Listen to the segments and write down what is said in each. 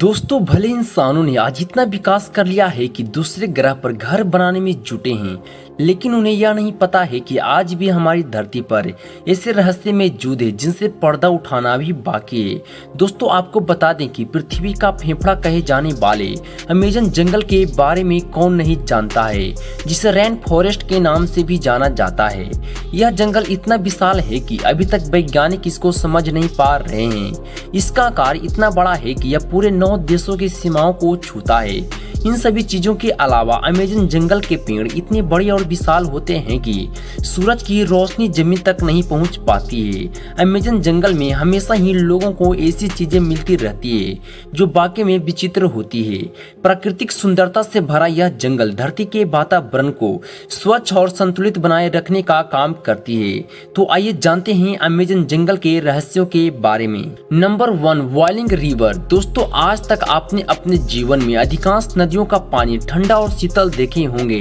दोस्तों भले इंसानों ने आज इतना विकास कर लिया है कि दूसरे ग्रह पर घर बनाने में जुटे हैं, लेकिन उन्हें यह नहीं पता है कि आज भी हमारी धरती पर ऐसे रहस्य मौजूद है जिनसे पर्दा उठाना भी बाकी है। दोस्तों आपको बता दें कि पृथ्वी का फेफड़ा कहे जाने वाले अमेजन जंगल के बारे में कौन नहीं जानता है, जिसे रेन फॉरेस्ट के नाम से भी जाना जाता है। यह जंगल इतना विशाल है कि अभी तक वैज्ञानिक इसको समझ नहीं पा रहे हैं। इसका आकार इतना बड़ा है कि यह पूरे 9 देशों की सीमाओं को छूता है। इन सभी चीजों के अलावा अमेजन जंगल के पेड़ इतने बड़े और विशाल होते हैं कि सूरज की रोशनी जमीन तक नहीं पहुंच पाती है। अमेजन जंगल में हमेशा ही लोगों को ऐसी चीजें मिलती रहती है जो वाकई में विचित्र होती है। प्राकृतिक सुंदरता से भरा यह जंगल धरती के वातावरण को स्वच्छ और संतुलित बनाए रखने का काम करती है। तो आइए जानते हैं अमेजन जंगल के रहस्यों के बारे में। Number 1, boiling river. दोस्तों आज तक आपने अपने जीवन में अधिकांश नदियों का पानी ठंडा और शीतल देखे होंगे,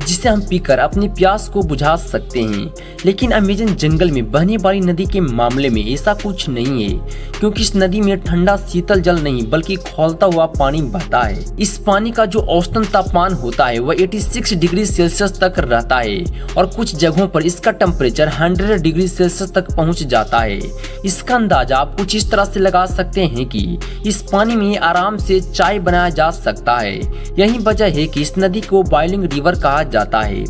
जिसे हम पीकर अपनी प्यास को बुझा सकते हैं। लेकिन अमेजन जंगल में बहने वाली नदी के मामले में ऐसा कुछ नहीं है, क्योंकि इस नदी में ठंडा शीतल जल नहीं बल्कि खौलता हुआ पानी बहता है। इस पानी का जो औसतन तापमान होता है वह 86 डिग्री सेल्सियस तक रहता है और कुछ जगहों पर इसका टेम्परेचर 100 डिग्री सेल्सियस तक पहुंच जाता है। इसका अंदाजा आप कुछ इस तरह से लगा सकते हैं कि इस पानी में आराम से चाय बनाया जा सकता है। यही वजह है कि इस नदी को बॉइलिंग रिवर कहा जाता है।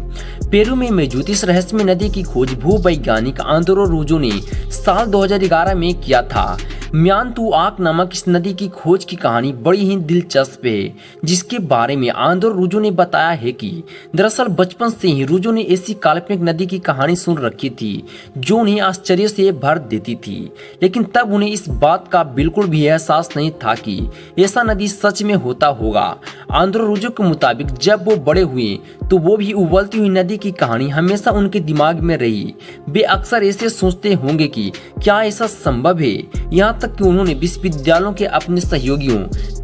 पेरू में मौजूद इस रहस्यमय नदी की खोज भूवैज्ञानिक आंद्रो रूजो ने साल 2011 में किया था। म्यांतुआक नामक इस नदी की खोज की कहानी बड़ी ही दिलचस्प है, जिसके बारे में आंद्रो रूजो ने बताया है कि दरअसल बचपन से ही रूजो ने ऐसी काल्पनिक नदी की कहानी सुन रखी थी जो उन्हें आश्चर्य से भर देती थी, लेकिन तब उन्हें इस बात का बिल्कुल भी एहसास नहीं था कि ऐसा नदी सच में होता होगा। आंद्रो रूजो के मुताबिक जब वो बड़े हुए तो वो भी उबलती हुई नदी की कहानी हमेशा उनके दिमाग में रही। वे अक्सर ऐसे सोचते होंगे कि क्या ऐसा संभव है। यहाँ तक कि उन्होंने विश्वविद्यालयों के अपने सहयोगियों,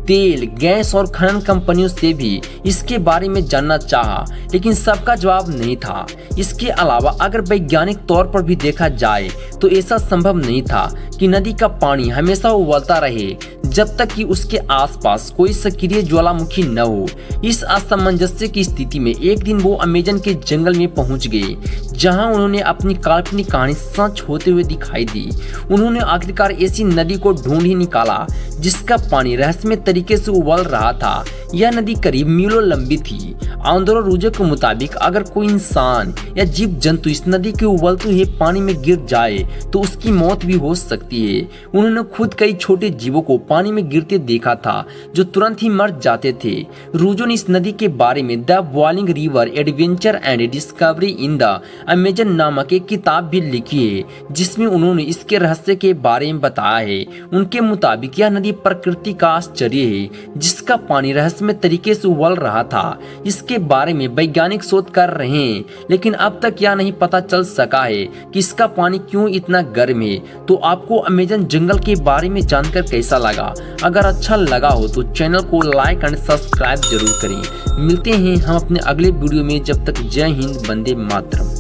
तेल, गैस और खनन कंपनियों से भी इसके बारे में जानना चाहा, लेकिन सबका जवाब नहीं था। इसके अलावा अगर वैज्ञानिक तौर पर भी देखा जाए तो ऐसा संभव नहीं था कि नदी का पानी हमेशा उबलता रहे जब तक कि उसके आसपास कोई सक्रिय ज्वालामुखी न हो। इस असमंजस्य की स्थिति में एक दिन वो अमेजन के जंगल में पहुंच गए, जहां उन्होंने अपनी काल्पनिक कहानी सच होते हुए दिखाई दी। उन्होंने आखिरकार ऐसी नदी को ढूंढ ही निकाला जिसका पानी रहस्यमय तरीके से उबल रहा था। यह नदी करीब मीलों लंबी थी। आंद्रो रूजो के मुताबिक अगर कोई इंसान या जीव जंतु इस नदी के उबलते हुए पानी में गिर जाए तो उसकी मौत भी हो सकती है। उन्होंने खुद कई छोटे जीवों को पानी में गिरते देखा था जो तुरंत ही मर जाते थे। रूजो ने इस नदी के बारे में the boiling river adventure and discovery in the Amazon नामक एक किताब भी लिखी है, जिसमें उन्होंने इसके रहस्य के बारे में बताया है। उनके मुताबिक यह नदी प्रकृति का आश्चर्य है जिसका पानी रहस्यमय तरीके से उबल रहा था। इसके बारे में वैज्ञानिक शोध कर रहे हैं, लेकिन अब तक यह नहीं पता चल सका है कि इसका पानी क्यों इतना गर्म है। तो आपको अमेजन जंगल के बारे में जानकर कैसा लगा? अगर अच्छा लगा हो तो चैनल को लाइक एंड सब्सक्राइब जरूर करें। मिलते हैं हम अपने अगले वीडियो में। जब तक जय हिंद, वंदे मातरम।